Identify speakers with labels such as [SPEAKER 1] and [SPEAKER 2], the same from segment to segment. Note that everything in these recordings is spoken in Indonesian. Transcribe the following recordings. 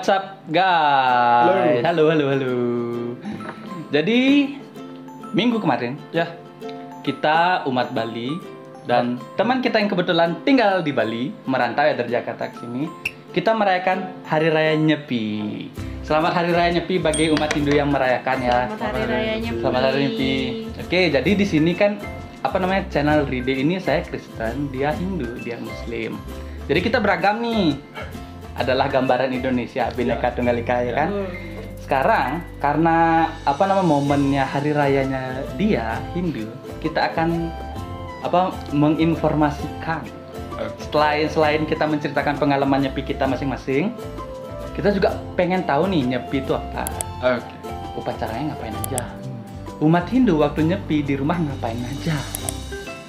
[SPEAKER 1] What's up guys? Halo. Jadi minggu kemarin
[SPEAKER 2] Ya,
[SPEAKER 1] kita umat Bali dan teman kita yang kebetulan tinggal di Bali, merantau ya dari Jakarta ke sini, kita merayakan Hari Raya Nyepi. Selamat Hari Raya Nyepi bagi umat Hindu yang merayakan ya.
[SPEAKER 3] Selamat Hari Raya Nyepi.
[SPEAKER 1] Selamat Hari Nyepi. Oke, jadi di sini kan channel Ride ini saya Kristen, dia Hindu, dia Muslim. Jadi kita beragam nih. Adalah gambaran Indonesia, Bhinneka Tunggal Ika ya kan. Sekarang karena momennya hari rayanya dia Hindu, kita akan menginformasikan. Selain kita menceritakan pengalaman nyepi kita masing-masing, kita juga pengen tahu nih nyepi itu apa. Upacaranya ngapain aja. Umat Hindu waktu nyepi di rumah ngapain aja.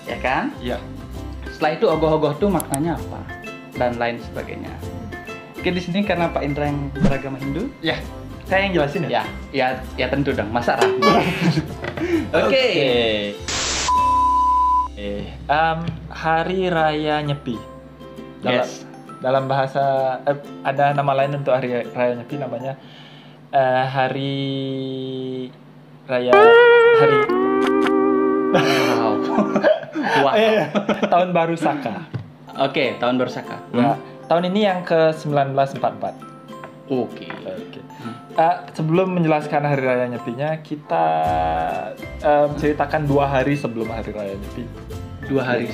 [SPEAKER 1] Ya kan?
[SPEAKER 2] Iya.
[SPEAKER 1] Setelah itu ogoh-ogoh tuh maknanya apa dan lain sebagainya. Oke, di sini karena Pak Indra yang beragama Hindu,
[SPEAKER 2] Ya, saya yang jelasin ya.
[SPEAKER 1] ya tentu dong, masa Rahma. Oke.
[SPEAKER 2] Hari Raya Nyepi.
[SPEAKER 1] Yes.
[SPEAKER 2] Dalam bahasa ada nama lain untuk Hari Raya Nyepi, namanya Hari Raya
[SPEAKER 1] Wow.
[SPEAKER 2] Tahun Baru Saka.
[SPEAKER 1] Oke, tahun baru Saka.
[SPEAKER 2] Ya, tahun ini yang ke-1944.
[SPEAKER 1] Oke.
[SPEAKER 2] Sebelum menjelaskan Hari Raya Nyepinya, kita ceritakan 2 hari sebelum Hari Raya Nyepi.
[SPEAKER 1] 2 hari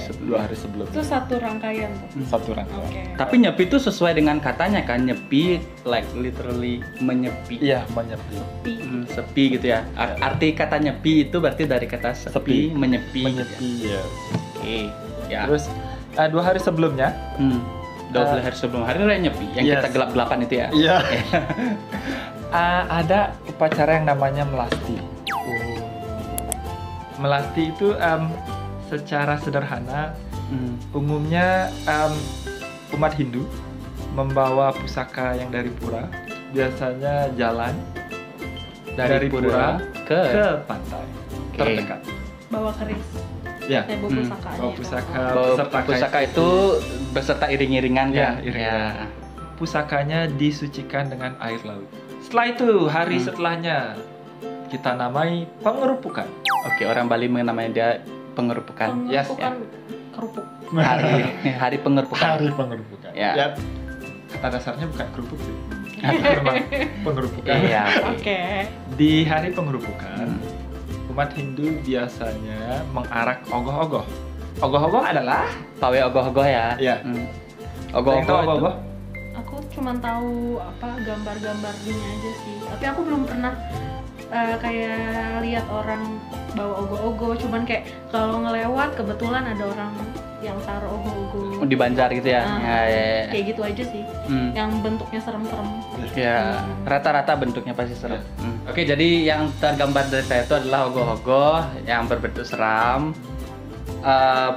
[SPEAKER 2] sebelum.
[SPEAKER 3] Itu satu rangkaian tuh.
[SPEAKER 2] Satu rangkaian.
[SPEAKER 3] Oke.
[SPEAKER 1] Tapi nyepi itu sesuai dengan katanya kan, nyepi like literally menyepi.
[SPEAKER 2] Iya, menyepi.
[SPEAKER 1] Sepi gitu ya. Arti kata nyepi itu berarti dari kata sepi, menyepi.
[SPEAKER 2] Menyepi, ya.
[SPEAKER 1] Oke. Ya.
[SPEAKER 2] Terus 2 hari sebelumnya,
[SPEAKER 1] 20 hari sebelum Hari Raya Nyepi yang kita gelap-gelapan itu ya.
[SPEAKER 2] Iya. Ada upacara yang namanya melasti. Melasti itu secara sederhana, umumnya umat Hindu membawa pusaka yang dari pura, biasanya jalan dari pura ke pantai terdekat.
[SPEAKER 3] Bawa keris.
[SPEAKER 2] Ya.
[SPEAKER 3] Bawa pusaka.
[SPEAKER 2] Bawa pusaka.
[SPEAKER 1] Pusaka itu beserta iring-iringan
[SPEAKER 2] Ya,
[SPEAKER 1] kan?
[SPEAKER 2] iring-iringan. Pusakanya disucikan dengan air laut. Setelah itu, hari setelahnya kita namai pengerupukan.
[SPEAKER 1] Oke, orang Bali menamai dia pengerupukan.
[SPEAKER 2] Yes,
[SPEAKER 3] Pengerupukan kerupuk.
[SPEAKER 1] Hari pengerupukan.
[SPEAKER 2] Hari pengerupukan.
[SPEAKER 1] Ya.
[SPEAKER 2] Kata dasarnya bukan kerupuk sih. Memang pengerupukan.
[SPEAKER 1] Iya.
[SPEAKER 3] Oke.
[SPEAKER 2] Di hari pengerupukan, umat Hindu biasanya mengarak ogoh-ogoh. Ogoh-ogoh adalah
[SPEAKER 1] Pawe ogoh-ogoh ya.
[SPEAKER 2] Iya.
[SPEAKER 1] Ogoh-ogoh
[SPEAKER 2] Yang tahu
[SPEAKER 1] itu
[SPEAKER 2] ogoh-ogoh?
[SPEAKER 3] Aku cuma tahu gambar-gambarnya aja sih. Tapi aku belum pernah kayak lihat orang bawa ogoh-ogoh. Cuman kayak kalau ngelewat kebetulan ada orang yang taruh ogoh-ogoh
[SPEAKER 1] di Banjar gitu ya. Ya.
[SPEAKER 3] Kayak gitu aja sih. Yang bentuknya serem-serem.
[SPEAKER 1] Ya, rata-rata bentuknya pasti serem. Oke, jadi yang tergambar dari saya itu adalah ogoh-ogoh yang berbentuk seram.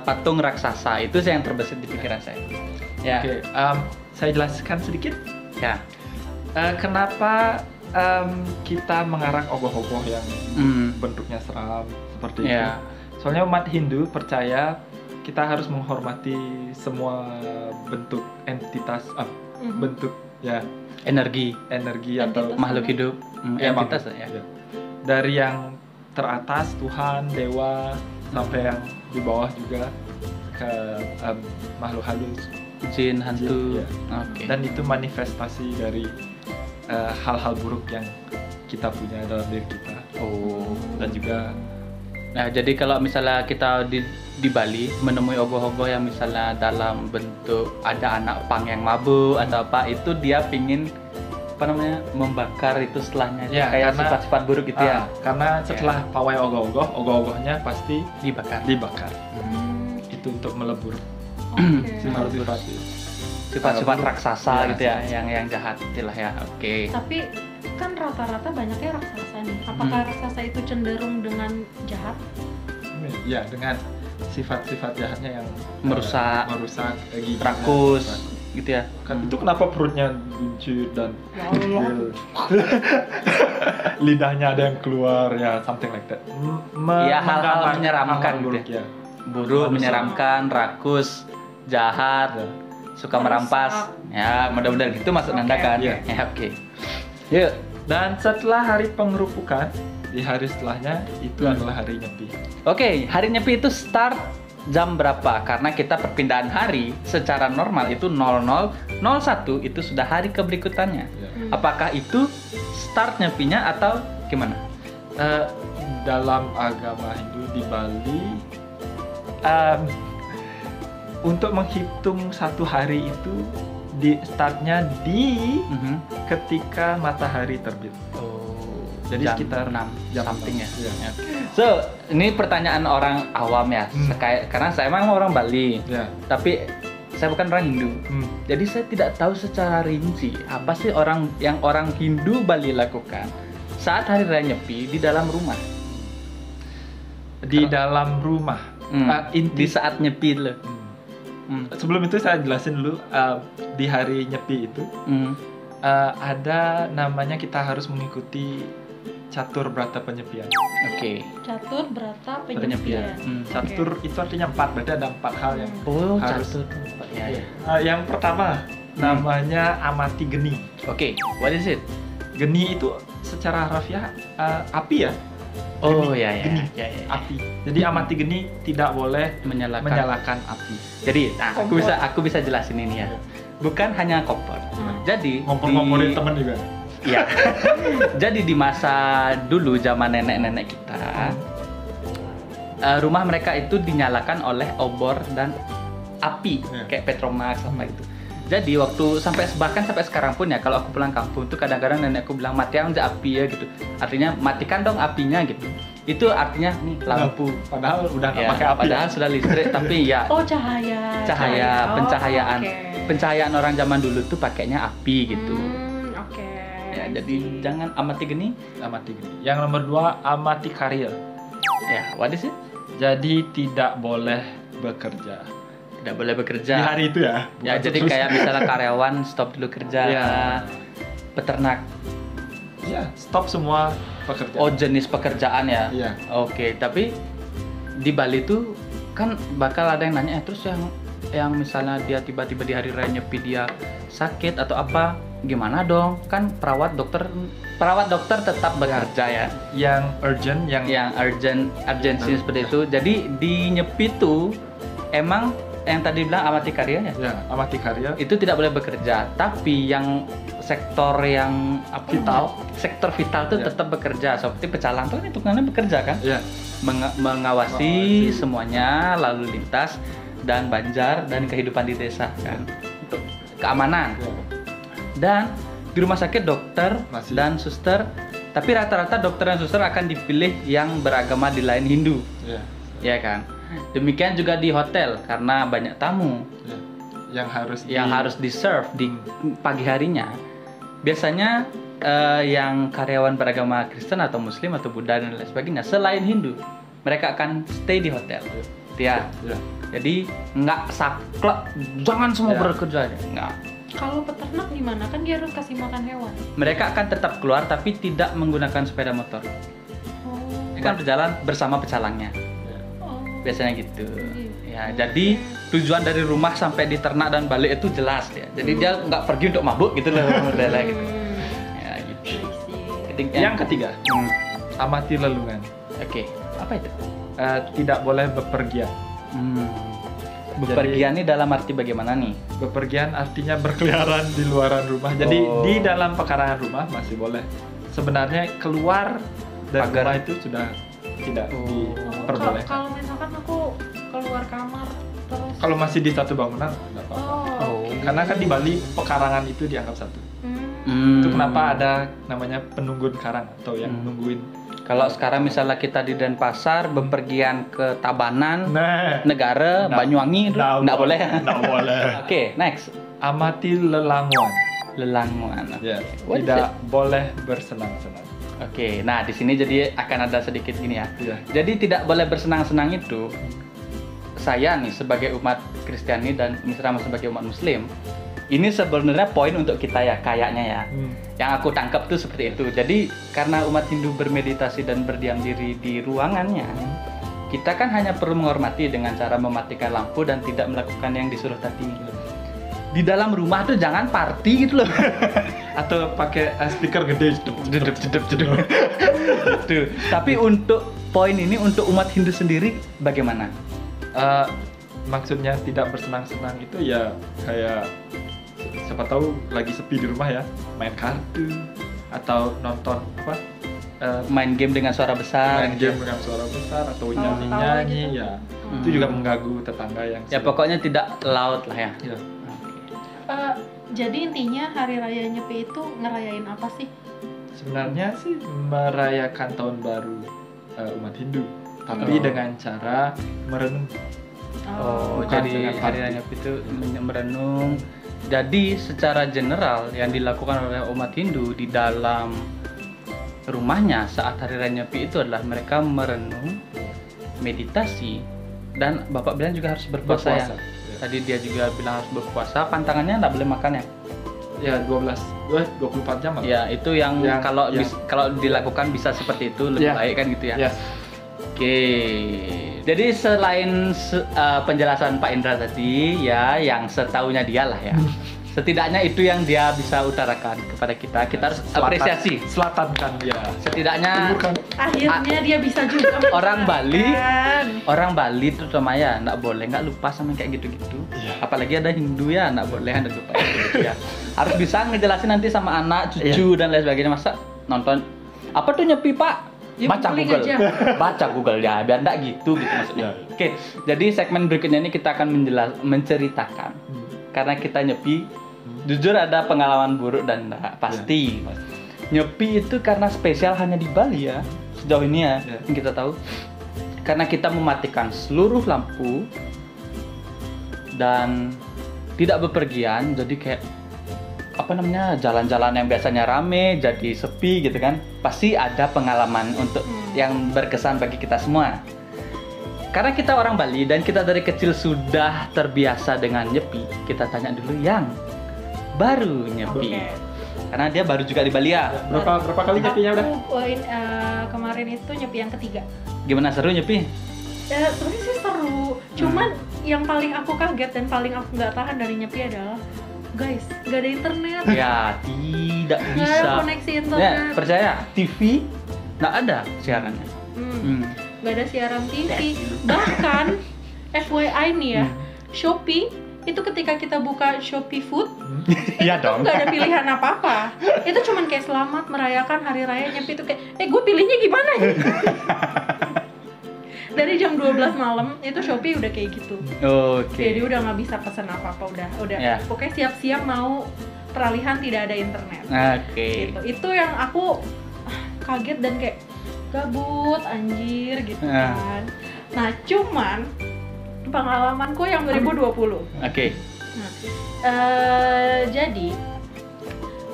[SPEAKER 1] Patung raksasa itu sih yang terbesit di pikiran saya. Ya.
[SPEAKER 2] Oke, saya jelaskan sedikit.
[SPEAKER 1] Ya.
[SPEAKER 2] Kenapa kita mengarak ogoh-ogoh yang bentuknya seram seperti itu? Soalnya umat Hindu percaya kita harus menghormati semua bentuk entitas, bentuk
[SPEAKER 1] Energi
[SPEAKER 2] atau
[SPEAKER 1] makhluk hidup. Entitas
[SPEAKER 2] makhluk.
[SPEAKER 1] ya.
[SPEAKER 2] Dari yang teratas Tuhan, dewa, sampai yang di bawah juga ke makhluk halus,
[SPEAKER 1] Jin, hantu.
[SPEAKER 2] ya.
[SPEAKER 1] Oke.
[SPEAKER 2] Dan itu manifestasi dari hal-hal buruk yang kita punya dalam diri kita. Dan juga
[SPEAKER 1] Nah, jadi kalau misalnya kita di Bali menemui ogoh-ogoh yang misalnya dalam bentuk ada anak pang yang mabuk atau apa, itu dia pingin membakar itu setelahnya,
[SPEAKER 2] Ya,
[SPEAKER 1] kayak
[SPEAKER 2] karena-
[SPEAKER 1] sifat-sifat buruk gitu ya.
[SPEAKER 2] karena setelah pawai ogoh-ogohnya pasti
[SPEAKER 1] Dibakar.
[SPEAKER 2] Itu untuk melebur
[SPEAKER 3] Oke.
[SPEAKER 1] Sifat-sifat raksasa
[SPEAKER 2] Ya,
[SPEAKER 1] gitu ya, yang jahat itulah ya. Oke.
[SPEAKER 3] Tapi kan rata-rata banyaknya raksasa nih. Apakah raksasa itu cenderung dengan jahat?
[SPEAKER 2] Ya, dengan sifat-sifat jahatnya yang
[SPEAKER 1] Merusak,
[SPEAKER 2] gigi,
[SPEAKER 1] rakus gitu ya.
[SPEAKER 2] Kan itu kenapa perutnya buncit dan
[SPEAKER 3] Ya Allah.
[SPEAKER 2] lidahnya ada yang keluar, ya something like that.
[SPEAKER 1] Ya, hal-hal menyeramkan
[SPEAKER 2] hal-hal buruk
[SPEAKER 1] gitu
[SPEAKER 2] ya.
[SPEAKER 1] Buruk, menyeramkan, rakus, jahat. suka merampas. Ya, mudah-mudahan gitu maksud Anda kan.
[SPEAKER 2] Iya.
[SPEAKER 1] Ya, oke. Yuk.
[SPEAKER 2] Dan setelah hari pengerupukan, di hari setelahnya itu adalah hari Nyepi.
[SPEAKER 1] Oke, hari Nyepi itu start jam berapa? Karena kita perpindahan hari secara normal itu 00.01 itu sudah hari keberikutannya.
[SPEAKER 2] Ya.
[SPEAKER 1] Apakah itu start Nyepinya atau gimana?
[SPEAKER 2] Dalam agama Hindu di Bali, untuk menghitung satu hari itu di startnya di ketika matahari terbit. Jadi
[SPEAKER 1] Jam
[SPEAKER 2] sekitar
[SPEAKER 1] 6
[SPEAKER 2] jam
[SPEAKER 1] something
[SPEAKER 2] 6.
[SPEAKER 1] ya.
[SPEAKER 2] Iya.
[SPEAKER 1] So, ini pertanyaan orang awam ya. Karena saya memang orang Bali.
[SPEAKER 2] Ya.
[SPEAKER 1] Tapi saya bukan orang Hindu. Jadi saya tidak tahu secara rinci apa sih orang Hindu Bali lakukan saat hari raya Nyepi di dalam rumah.
[SPEAKER 2] Di dalam rumah.
[SPEAKER 1] Di saat Nyepi loh.
[SPEAKER 2] Sebelum itu saya jelasin dulu, di hari Nyepi itu ada namanya, kita harus mengikuti catur brata penyepian.
[SPEAKER 1] Oke.
[SPEAKER 3] Catur berata
[SPEAKER 1] Penyepian.
[SPEAKER 3] penyepian.
[SPEAKER 2] Catur itu artinya 4, berarti ada 4 hal yang
[SPEAKER 1] Oh,
[SPEAKER 2] harus.
[SPEAKER 1] catur. Ya.
[SPEAKER 2] Yang pertama namanya amati geni.
[SPEAKER 1] Oke, what is it?
[SPEAKER 2] Geni itu secara harfiah api ya.
[SPEAKER 1] Oh,
[SPEAKER 2] Geni.
[SPEAKER 1] ya.
[SPEAKER 2] Geni.
[SPEAKER 1] Ya.
[SPEAKER 2] Api. Jadi amati geni tidak boleh menyalakan api.
[SPEAKER 1] Jadi, aku bisa jelasin ini ya. Bukan hanya kompor. Jadi
[SPEAKER 2] Ngompor-ngomporin teman juga.
[SPEAKER 1] Iya. Jadi di masa dulu zaman nenek-nenek kita, rumah mereka itu dinyalakan oleh obor dan api, kayak Petromax apa itu. Jadi waktu sampai sekarang pun ya, kalau aku pulang kampung tuh kadang-kadang nenekku bilang matikan aja api ya gitu. Artinya matikan dong apinya gitu. Itu artinya nih lampu.
[SPEAKER 2] Padahal udah nggak
[SPEAKER 1] Ya,
[SPEAKER 2] pakai api.
[SPEAKER 1] padahal sudah listrik tapi ya
[SPEAKER 3] Oh, cahaya.
[SPEAKER 1] pencahayaan.
[SPEAKER 3] Oke.
[SPEAKER 1] Pencahayaan orang zaman dulu tuh pakainya api gitu.
[SPEAKER 3] Oke.
[SPEAKER 1] Ya, jadi jangan amati geni.
[SPEAKER 2] Amati geni. Yang nomor 2 amati karir.
[SPEAKER 1] Ya, what is it?
[SPEAKER 2] Jadi tidak boleh bekerja.
[SPEAKER 1] Tidak boleh bekerja.
[SPEAKER 2] Di hari itu ya.
[SPEAKER 1] Ya,
[SPEAKER 2] bukan
[SPEAKER 1] jadi
[SPEAKER 2] terus.
[SPEAKER 1] kayak misalnya karyawan stop dulu kerja.
[SPEAKER 2] Ya.
[SPEAKER 1] Peternak.
[SPEAKER 2] Ya, stop semua pekerjaan.
[SPEAKER 1] Oh, jenis pekerjaan ya.
[SPEAKER 2] Iya.
[SPEAKER 1] Oke, tapi di Bali tuh kan bakal ada yang nanya, terus yang misalnya dia tiba-tiba di hari raya Nyepi dia sakit atau apa, gimana dong? Kan perawat dokter tetap bekerja ya.
[SPEAKER 2] Yang urgent, yang
[SPEAKER 1] Urgency seperti itu. Jadi di Nyepi tuh emang yang tadi bilang amati karyanya.
[SPEAKER 2] ya, amati karya.
[SPEAKER 1] Itu tidak boleh bekerja, tapi yang sektor yang sektor vital tuh
[SPEAKER 2] Ya.
[SPEAKER 1] tetap bekerja. Seperti pecalang tuh kan hitungannya bekerja kan,
[SPEAKER 2] Ya.
[SPEAKER 1] mengawasi semuanya lalu lintas dan banjar dan kehidupan di desa kan, untuk keamanan.
[SPEAKER 2] Ya.
[SPEAKER 1] Dan di rumah sakit dokter
[SPEAKER 2] Masih.
[SPEAKER 1] dan suster, tapi rata-rata dokter dan suster akan dipilih yang beragama di lain Hindu,
[SPEAKER 2] Ya.
[SPEAKER 1] ya kan. Demikian juga di hotel karena banyak tamu
[SPEAKER 2] Ya. Yang
[SPEAKER 1] harus di serve di pagi harinya. Biasanya yang karyawan beragama Kristen atau Muslim atau Buddha dan lain sebagainya selain Hindu, mereka akan stay di hotel. Ya.
[SPEAKER 2] Ya.
[SPEAKER 1] Jadi nggak saklek, jangan semua
[SPEAKER 2] Ya.
[SPEAKER 1] bekerja. Nggak.
[SPEAKER 3] Kalau peternak gimana? Kan dia harus kasih makan hewan.
[SPEAKER 1] Mereka akan tetap keluar tapi tidak menggunakan sepeda motor.
[SPEAKER 3] Oh.
[SPEAKER 1] Mereka berjalan bersama pecalangnya.
[SPEAKER 3] Oh.
[SPEAKER 1] Biasanya gitu.
[SPEAKER 3] Gitu.
[SPEAKER 1] Ya, jadi tujuan dari rumah sampai di ternak dan balik itu jelas ya. Jadi dia nggak pergi untuk mabuk gitu loh, modelnya gitu. Ya, gitu.
[SPEAKER 2] Yang ketiga, amati lelungan.
[SPEAKER 1] Oke, apa itu?
[SPEAKER 2] Tidak boleh bepergian.
[SPEAKER 1] Bepergian ini dalam arti bagaimana nih?
[SPEAKER 2] Bepergian artinya berkeliaran di luaran rumah. Jadi di dalam pekarangan rumah masih boleh. Sebenarnya keluar dari
[SPEAKER 1] Pagar.
[SPEAKER 2] rumah itu sudah tidak diperbolehkan.
[SPEAKER 3] Kalau misalkan aku keluar kamar terus.
[SPEAKER 2] Kalau masih di satu bangunan nggak apa-apa.
[SPEAKER 3] Oh. oke.
[SPEAKER 2] Karena kan di Bali pekarangan itu dianggap satu.
[SPEAKER 3] Hmm.
[SPEAKER 2] Itu kenapa ada namanya penunggun karang atau yang nungguin.
[SPEAKER 1] Kalau sekarang misalnya kita di Denpasar bepergian ke Tabanan,
[SPEAKER 2] Nah,
[SPEAKER 1] Negara, Banyuwangi itu nggak boleh.
[SPEAKER 2] Nggak boleh.
[SPEAKER 1] Oke, next.
[SPEAKER 2] Amati lelanguan.
[SPEAKER 1] Lelanguan.
[SPEAKER 2] Ya,
[SPEAKER 1] What is
[SPEAKER 2] tidak boleh bersenang-senang.
[SPEAKER 1] Oke, nah di sini jadi akan ada sedikit gini ya.
[SPEAKER 2] Iya.
[SPEAKER 1] Jadi tidak boleh bersenang-senang itu, saya nih sebagai umat Kristiani dan Islam sebagai umat Muslim, ini sebenarnya poin untuk kita ya, kayaknya ya. Yang aku tangkap tuh seperti itu. Jadi karena umat Hindu bermeditasi dan berdiam diri di ruangannya, kita kan hanya perlu menghormati dengan cara mematikan lampu dan tidak melakukan yang disuruh tadi. di dalam rumah tuh jangan party gitu loh.
[SPEAKER 2] Atau pakai speaker gede.
[SPEAKER 1] Jedep. Tuh. Tapi untuk poin ini untuk umat Hindu sendiri bagaimana?
[SPEAKER 2] Maksudnya tidak bersenang-senang itu ya kayak siapa tahu lagi sepi di rumah ya, main kartu atau nonton apa?
[SPEAKER 1] Main game dengan suara besar.
[SPEAKER 2] Main game dengan suara besar atau nyanyi-nyanyi
[SPEAKER 3] gitu.
[SPEAKER 2] ya. Itu juga mengganggu tetangga yang
[SPEAKER 1] Ya pokoknya tidak loud lah ya.
[SPEAKER 2] ya.
[SPEAKER 3] Jadi intinya hari raya Nyepi itu ngerayain apa sih?
[SPEAKER 2] Sebenarnya sih merayakan tahun baru umat Hindu, tapi dengan cara merenung.
[SPEAKER 1] Oh,
[SPEAKER 2] Bukan
[SPEAKER 1] jadi
[SPEAKER 2] dengan
[SPEAKER 1] hari
[SPEAKER 2] party.
[SPEAKER 1] raya Nyepi itu merenung. Jadi secara general yang dilakukan oleh umat Hindu di dalam rumahnya saat hari raya Nyepi itu adalah mereka merenung, meditasi, dan Bapak bilang juga harus berpuasa ya. Tadi dia juga bilang harus berpuasa, pantangannya nggak boleh makan ya?
[SPEAKER 2] Ya 24 jam.
[SPEAKER 1] Ya itu yang kalau dilakukan bisa seperti itu lebih
[SPEAKER 2] Ya.
[SPEAKER 1] baik kan gitu ya.
[SPEAKER 2] Ya.
[SPEAKER 1] Oke. Jadi selain penjelasan Pak Indra tadi ya yang setahunya dia lah ya. Setidaknya itu yang dia bisa utarakan kepada kita. Kita harus apresiasi.
[SPEAKER 2] Selatan kan ya.
[SPEAKER 1] Setidaknya
[SPEAKER 2] Timur kan.
[SPEAKER 3] Akhirnya dia bisa juga
[SPEAKER 1] orang Bali,
[SPEAKER 3] mengatakan.
[SPEAKER 1] orang Bali terutama ya nggak boleh nggak lupa sama kayak gitu-gitu.
[SPEAKER 2] Iya.
[SPEAKER 1] Apalagi ada Hindu ya nggak boleh ada lupa gitu ya. Harus bisa ngejelasin nanti sama anak, cucu dan lain sebagainya. Masa nonton apa tuh Nyepi Pak?
[SPEAKER 3] Ya,
[SPEAKER 1] Baca
[SPEAKER 3] googling
[SPEAKER 1] Google,
[SPEAKER 3] aja.
[SPEAKER 1] baca Google ya, biar nggak gitu maksudnya. Oke, jadi segmen berikutnya ini kita akan menceritakan karena kita Nyepi, jujur ada pengalaman buruk dan enggak pasti. Nyepi itu karena spesial hanya di Bali ya, sejauh ini ya, yang kita tahu. Karena kita mematikan seluruh lampu dan tidak bepergian, jadi kayak apa namanya jalan-jalan yang biasanya rame jadi sepi gitu kan. Pasti ada pengalaman untuk yang berkesan bagi kita semua. Karena kita orang Bali dan kita dari kecil sudah terbiasa dengan Nyepi, kita tanya dulu yang baru Nyepi.
[SPEAKER 3] Oke.
[SPEAKER 1] Karena dia baru juga di Bali ya.
[SPEAKER 2] Berapa kali nyepinya udah?
[SPEAKER 3] Aku kemarin itu Nyepi yang ketiga.
[SPEAKER 1] Gimana, seru Nyepi?
[SPEAKER 3] Sebenarnya sih seru. Cuman yang paling aku kaget dan paling aku nggak tahan dari Nyepi adalah guys, nggak ada internet.
[SPEAKER 1] Ya tidak
[SPEAKER 3] Nggak ada
[SPEAKER 1] bisa.
[SPEAKER 3] koneksi
[SPEAKER 1] Ya,
[SPEAKER 3] internet.
[SPEAKER 1] percaya TV nggak ada siarannya.
[SPEAKER 3] Nggak ada siaran TV. Bahkan FYI nih ya, Shopee itu ketika kita buka Shopee Food
[SPEAKER 1] Iya dong.
[SPEAKER 3] nggak ada pilihan apa-apa. Itu cuman kayak selamat merayakan hari raya Nyepi itu kayak gue pilihnya gimana ya? Dari jam 12 malam itu Shopee udah kayak gitu.
[SPEAKER 1] Oke.
[SPEAKER 3] Jadi udah nggak bisa pesan apa-apa, udah
[SPEAKER 1] Ya.
[SPEAKER 3] pokoknya siap-siap mau peralihan tidak ada internet.
[SPEAKER 1] Oke.
[SPEAKER 3] Gitu. Itu yang aku kaget dan kayak gabut anjir gitu
[SPEAKER 1] Ah.
[SPEAKER 3] kan. Nah, cuman pengalamanku yang 2020.
[SPEAKER 1] Oke.
[SPEAKER 3] Nah, jadi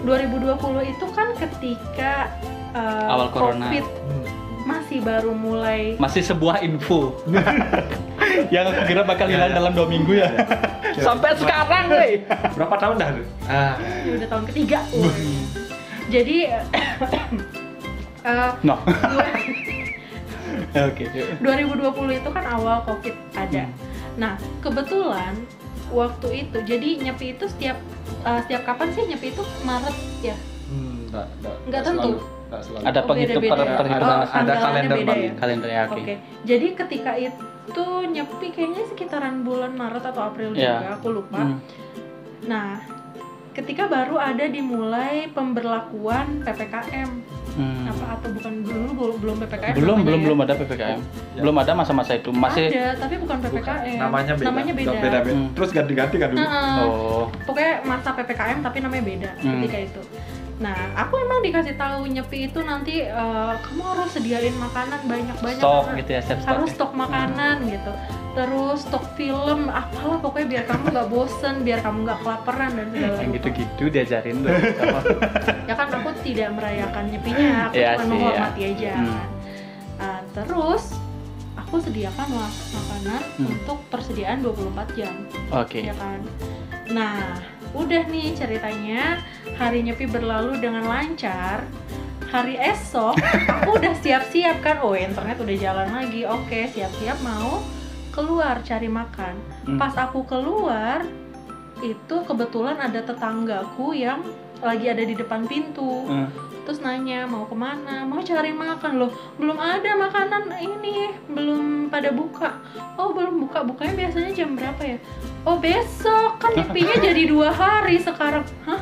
[SPEAKER 3] 2020 itu kan ketika
[SPEAKER 1] Awal corona.
[SPEAKER 3] COVID masih baru mulai.
[SPEAKER 1] Masih sebuah info yang aku kira bakal hilang dalam 2 minggu ya. Sampai sekarang, weh.
[SPEAKER 2] Berapa tahun dah lu?
[SPEAKER 3] Ini udah tahun ketiga. Jadi
[SPEAKER 1] No. Oke.
[SPEAKER 3] 2020 itu kan awal COVID ada. Nah, kebetulan waktu itu jadi Nyepi itu setiap kapan sih Nyepi itu Maret ya? Nggak tentu.
[SPEAKER 2] Nggak selalu.
[SPEAKER 1] Ada
[SPEAKER 3] beda-beda.
[SPEAKER 1] perhitungan
[SPEAKER 2] Ada
[SPEAKER 3] Tanggalannya
[SPEAKER 2] kalender
[SPEAKER 3] beda
[SPEAKER 2] Bali.
[SPEAKER 3] ya?
[SPEAKER 1] kalender ya, oke.
[SPEAKER 3] Oke. Jadi ketika itu Nyepi kayaknya sekitaran bulan Maret atau April
[SPEAKER 1] Ya.
[SPEAKER 3] juga, aku lupa. Nah, ketika baru ada dimulai pemberlakuan PPKM. Apa atau bukan belum PPKM?
[SPEAKER 1] Belum
[SPEAKER 3] namanya ya?
[SPEAKER 1] ada PPKM.
[SPEAKER 2] Ya.
[SPEAKER 1] Belum ada masa-masa itu. Masih
[SPEAKER 3] Ada, tapi bukan PPKM.
[SPEAKER 2] Namanya beda.
[SPEAKER 3] Namanya beda.
[SPEAKER 2] Beda. Terus ganti-ganti kan dulu.
[SPEAKER 1] Oh.
[SPEAKER 3] Pokoknya masa PPKM tapi namanya beda ketika itu. Nah, aku emang dikasih tahu Nyepi itu nanti kamu harus sediain makanan banyak-banyak.
[SPEAKER 1] Stok
[SPEAKER 3] karena
[SPEAKER 1] gitu ya, siap stok.
[SPEAKER 3] harus stok makanan gitu. Terus stok film, apalah pokoknya biar kamu nggak bosen, biar kamu nggak kelaparan dan segala
[SPEAKER 1] Yang
[SPEAKER 3] macam.
[SPEAKER 1] gitu-gitu diajarin tuh.
[SPEAKER 3] Ya kan aku tidak merayakan Nyepinya, aku
[SPEAKER 1] Iya
[SPEAKER 3] cuma
[SPEAKER 1] sih,
[SPEAKER 3] menghormati
[SPEAKER 1] ya.
[SPEAKER 3] aja kan. Terus aku sediakan makanan untuk persediaan 24 jam.
[SPEAKER 1] Oke.
[SPEAKER 3] Ya kan. Nah, udah nih ceritanya hari Nyepi berlalu dengan lancar. Hari esok aku udah siap-siap kan, oh internet udah jalan lagi. Oke, siap-siap mau keluar cari makan. Pas aku keluar itu kebetulan ada tetanggaku yang lagi ada di depan pintu. Terus nanya mau kemana, mau cari makan. Loh, belum ada makanan ini, belum pada buka. Oh belum buka, bukanya biasanya jam berapa ya? Oh besok, kan nyepinya jadi 2 hari sekarang. Hah?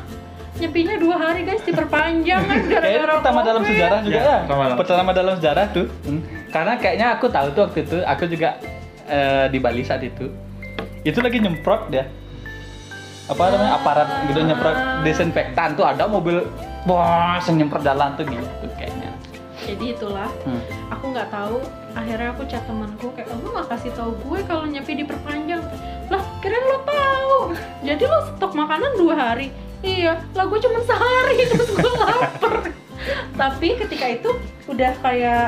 [SPEAKER 3] Nyepinya 2 hari guys, diperpanjang kan gara-gara
[SPEAKER 1] pertama dalam
[SPEAKER 3] COVID.
[SPEAKER 1] sejarah juga
[SPEAKER 2] Ya,
[SPEAKER 1] ya. Pertama dalam sejarah tuh. Karena kayaknya aku tahu tuh waktu itu, aku juga di Bali saat itu. Itu lagi nyemprot dia. Apa namanya? Aparat gitu nyemprot desinfektan tuh, ada mobil wah, nyemprot jalan tuh gitu kayaknya.
[SPEAKER 3] Jadi itulah, aku nggak tahu. Akhirnya aku chat temanku kayak, kamu nggak kasih tahu gue kalau nyepi diperpanjang. Lah, kirain lo tahu. Jadi lo stok makanan 2 hari. Iya, lah gue cuma sehari terus gue lapar. Tapi ketika itu udah kayak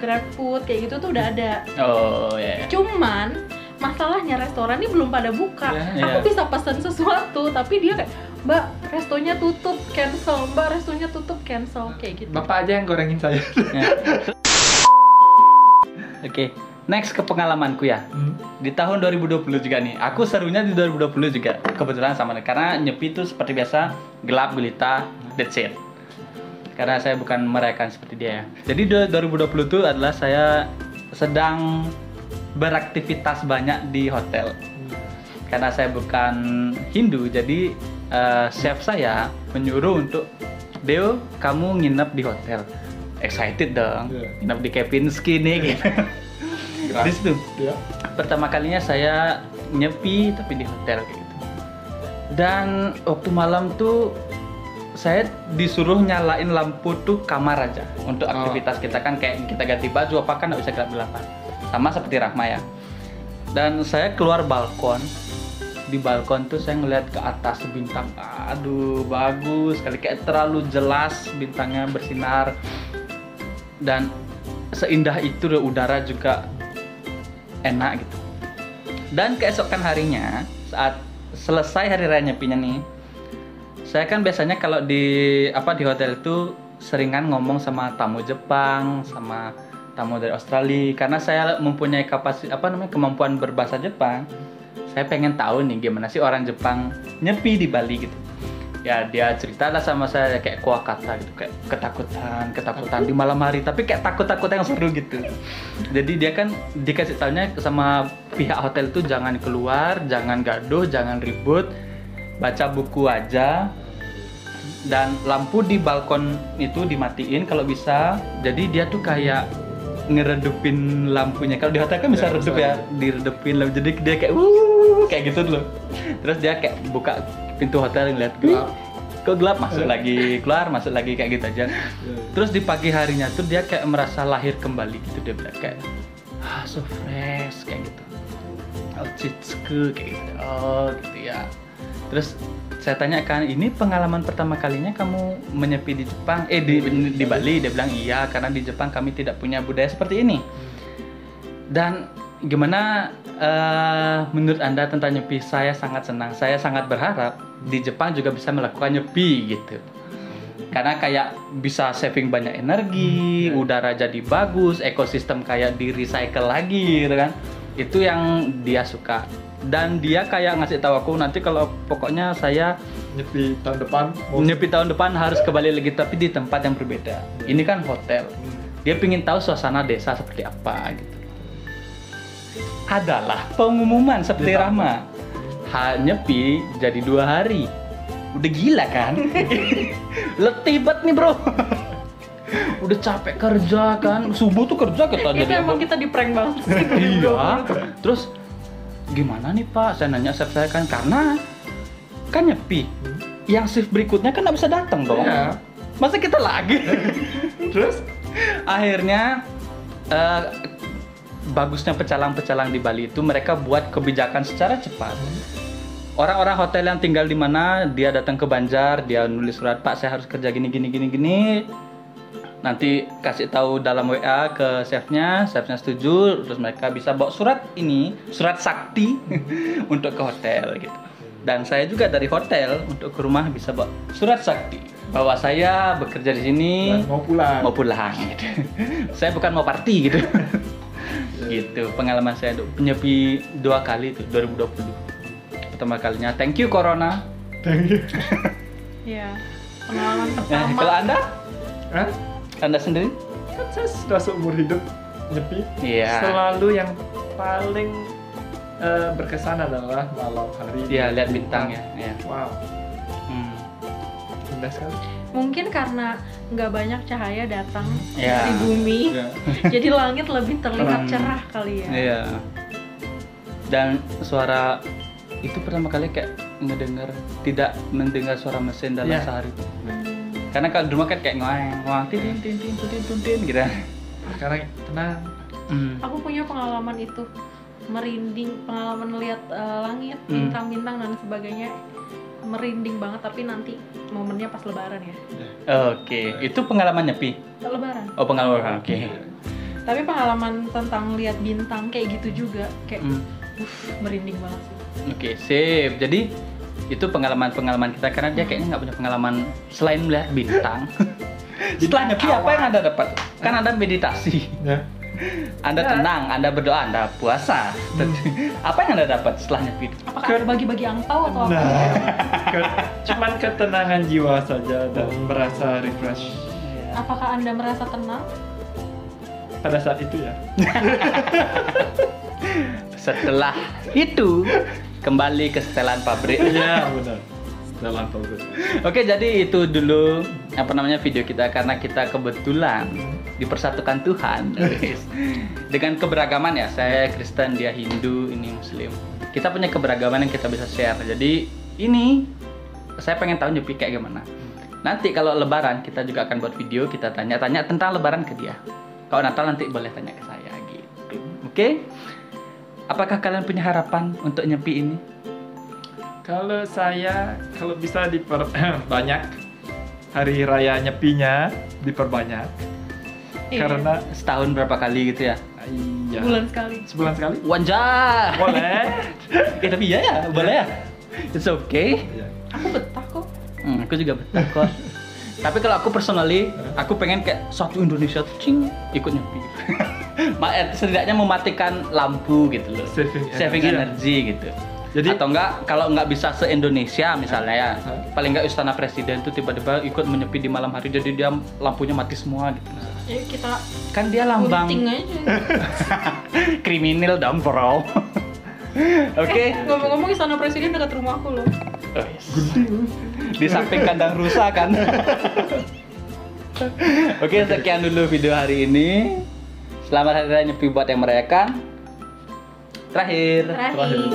[SPEAKER 3] GrabFood kayak gitu tuh udah ada.
[SPEAKER 1] Oh ya.
[SPEAKER 3] Cuman masalahnya restoran ini belum pada buka.
[SPEAKER 1] Yeah.
[SPEAKER 3] Aku bisa pesan sesuatu, tapi dia kayak, Mbak, restonya tutup, cancel. Mbak, restonya tutup, cancel, kayak gitu.
[SPEAKER 2] Bapak aja yang gorengin saya.
[SPEAKER 1] Oke, next ke pengalamanku ya. Di tahun 2020 juga nih. Aku serunya di 2020 juga. Kebetulan sama nih. Karena nyepi itu seperti biasa, gelap gulita, that's it. Karena saya bukan merayakan seperti dia ya. Jadi 2020 itu adalah saya sedang beraktivitas banyak di hotel. Karena saya bukan Hindu, jadi chef saya menyuruh untuk, Deo, kamu nginep di hotel. Excited dong, nginep di Kempinski nih gitu. Di situ pertama kalinya saya nyepi tapi di hotel kayak gitu. Dan waktu malam tuh saya disuruh nyalain lampu tuh kamar aja untuk aktivitas kita kan, kayak kita ganti baju apa kan nggak bisa gelap-gelapan. Sama seperti Rahma ya. Dan saya keluar balkon. Di balkon tuh saya ngeliat ke atas bintang. Aduh, bagus sekali, kayak terlalu jelas bintangnya bersinar. Dan seindah itu udara juga enak gitu. Dan keesokan harinya saat selesai hari raya nyepinya nih, saya kan biasanya kalau di hotel itu seringan ngomong sama tamu Jepang, sama tamu dari Australia, karena saya mempunyai kemampuan berbahasa Jepang. Saya pengen tahu nih gimana sih orang Jepang nyepi di Bali gitu. Ya dia ceritalah sama saya kayak kuakata gitu, kayak ketakutan di malam hari, tapi kayak takut yang seru gitu. Jadi dia kan dikasih taunya sama pihak hotel itu jangan keluar, jangan gaduh, jangan ribut, baca buku aja. Dan lampu di balkon itu dimatiin kalau bisa. Jadi dia tuh kayak ngeredupin lampunya. Kalau di hotel kan bisa redup ya, diredupin lampu. Jadi dia kayak kayak gitu loh. Terus dia kayak buka pintu hotel ngeliat gelap. Kok gelap, masuk lagi, keluar, masuk lagi, kayak gitu aja. Terus di pagi harinya tuh dia kayak merasa lahir kembali gitu, dia bilang kayak so fresh kayak gitu. Ochitsuku kayak gitu. Oh gitu ya. Terus saya tanyakan, ini pengalaman pertama kalinya kamu menyepi di Jepang? Di Bali? Dia bilang iya, karena di Jepang kami tidak punya budaya seperti ini. Dan gimana menurut Anda tentang nyepi? Saya sangat senang, saya sangat berharap di Jepang juga bisa melakukan nyepi gitu. Karena kayak bisa saving banyak energi, udara jadi bagus, ekosistem kayak di recycle lagi gitu kan. Itu yang dia suka. Dan dia kayak ngasih tahu aku nanti kalau pokoknya saya
[SPEAKER 2] nyepi tahun depan
[SPEAKER 1] harus kembali lagi, tapi di tempat yang berbeda. Ini kan hotel. Dia pingin tahu suasana desa seperti apa gitu. Adalah pengumuman seperti Rahma. Nyepi jadi 2 hari. Udah gila kan? Letih banget nih bro. Udah capek kerja kan, subuh tuh kerja kita
[SPEAKER 3] itu
[SPEAKER 1] jadi
[SPEAKER 3] emang kita di prank banget sih.
[SPEAKER 1] Iya. Terus gimana nih Pak? Saya nanya chef saya kan, karena kan nyepi. Yang shift berikutnya kan nggak bisa datang dong.
[SPEAKER 2] Iya.
[SPEAKER 1] Masa kita lagi?
[SPEAKER 2] Terus
[SPEAKER 1] akhirnya bagusnya pecalang-pecalang di Bali itu mereka buat kebijakan secara cepat. Orang-orang hotel yang tinggal di mana, dia datang ke Banjar, dia nulis surat, Pak saya harus kerja gini. Nanti kasih tahu dalam WA ke chefnya setuju, terus mereka bisa bawa surat sakti untuk ke hotel gitu. Dan saya juga dari hotel untuk ke rumah bisa bawa surat sakti bahwa saya bekerja di sini,
[SPEAKER 2] mau pulang
[SPEAKER 1] gitu. Saya bukan mau party gitu. Gitu pengalaman saya nyepi 2 kali itu 2020. pertama kalinya. Thank you Corona.
[SPEAKER 3] Iya, pengalaman
[SPEAKER 1] Nah,
[SPEAKER 3] pertama.
[SPEAKER 1] kalau Anda?
[SPEAKER 2] Hah?
[SPEAKER 1] Anda sendiri?
[SPEAKER 2] Kan saya sudah seumur hidup nyepi.
[SPEAKER 1] Iya.
[SPEAKER 2] Selalu yang paling berkesan adalah malam hari.
[SPEAKER 1] Iya, lihat bintang ya. Iya.
[SPEAKER 2] Wow,
[SPEAKER 1] Hmm.
[SPEAKER 2] indah sekali.
[SPEAKER 3] Mungkin karena nggak banyak cahaya datang
[SPEAKER 1] Iya.
[SPEAKER 3] dari bumi,
[SPEAKER 2] Ya.
[SPEAKER 3] jadi langit lebih terlihat
[SPEAKER 1] Terang.
[SPEAKER 3] cerah kali ya.
[SPEAKER 1] Iya. Dan suara itu pertama kali kayak tidak mendengar suara mesin dalam
[SPEAKER 2] Iya.
[SPEAKER 1] sehari.
[SPEAKER 3] Hmm.
[SPEAKER 1] Karena kalau di rumah kan kayak ngoeng, tin tin tin tin tin tin gitu.
[SPEAKER 2] Sekarang tenang.
[SPEAKER 3] Aku punya pengalaman itu, merinding, pengalaman lihat langit,
[SPEAKER 1] Hmm.
[SPEAKER 3] bintang-bintang dan sebagainya, merinding banget. Tapi nanti momennya pas Lebaran ya.
[SPEAKER 1] Oke, itu pengalaman nyepi.
[SPEAKER 3] Lebaran.
[SPEAKER 1] Oh, pengalaman. Oke.
[SPEAKER 3] Tapi pengalaman tentang lihat bintang kayak gitu juga, kayak
[SPEAKER 1] Hmm.
[SPEAKER 3] merinding banget sih.
[SPEAKER 1] Oke, sip. Jadi itu pengalaman-pengalaman kita karena dia kayaknya nggak punya pengalaman selain melihat bintang. Setelah nyepi apa yang Anda dapat? Kan Anda meditasi,
[SPEAKER 2] Ya.
[SPEAKER 1] Anda
[SPEAKER 3] Ya.
[SPEAKER 1] tenang, Anda berdoa, Anda puasa. Apa yang Anda dapat setelah nyepi?
[SPEAKER 3] Apakah ada bagi-bagi angpau atau apa?
[SPEAKER 2] Nah, cuman ketenangan jiwa saja dan merasa refresh
[SPEAKER 3] Apakah Anda merasa tenang?
[SPEAKER 2] pada saat itu ya.
[SPEAKER 1] Setelah itu kembali ke setelan pabrik.
[SPEAKER 2] Iya benar. Dalam bagus.
[SPEAKER 1] Oke, jadi itu dulu video kita karena kita kebetulan dipersatukan Tuhan dengan keberagaman ya. Saya Kristen, dia Hindu, ini Muslim. Kita punya keberagaman yang kita bisa share. Jadi ini saya pengen tahu Nyepi kayak gimana. Nanti kalau Lebaran kita juga akan buat video, kita tanya-tanya tentang Lebaran ke dia. Kalau Natal nanti boleh tanya ke saya gitu. Oke? Apakah kalian punya harapan untuk Nyepi ini?
[SPEAKER 2] Kalau saya, kalau bisa banyak hari raya nyepinya diperbanyak.
[SPEAKER 3] Iya.
[SPEAKER 2] Karena
[SPEAKER 1] Setahun berapa kali gitu ya?
[SPEAKER 2] iya.
[SPEAKER 3] Sebulan sekali.
[SPEAKER 2] Sebulan sekali?
[SPEAKER 1] Wanjah.
[SPEAKER 2] Boleh.
[SPEAKER 1] Tapi ya, boleh ya. It's okay.
[SPEAKER 2] Iya.
[SPEAKER 3] Aku betah kok.
[SPEAKER 1] Aku juga betah kok. Tapi kalau aku personally, aku pengen kayak suatu Indonesia tuh cing ikut Nyepi. Setidaknya mematikan lampu gitu loh.
[SPEAKER 2] energy
[SPEAKER 1] Saving
[SPEAKER 2] ya.
[SPEAKER 1] energy gitu.
[SPEAKER 2] Jadi
[SPEAKER 1] Atau enggak, kalau enggak bisa se-Indonesia misalnya ya,
[SPEAKER 2] Hah?
[SPEAKER 1] paling enggak istana presiden tuh tiba-tiba ikut menyepi di malam hari, jadi dia lampunya mati semua gitu.
[SPEAKER 3] Ya kita
[SPEAKER 1] Kan dia lambang
[SPEAKER 3] gunting aja.
[SPEAKER 1] kriminal dong bro. Oke.
[SPEAKER 3] Ngomong-ngomong istana presiden dekat rumahku loh.
[SPEAKER 1] Oh, yes. Di samping kandang rusa kan. Oke, sekian dulu video hari ini. Selamat hari raya Nyepi buat yang merayakan. Terakhir.
[SPEAKER 3] Terakhir.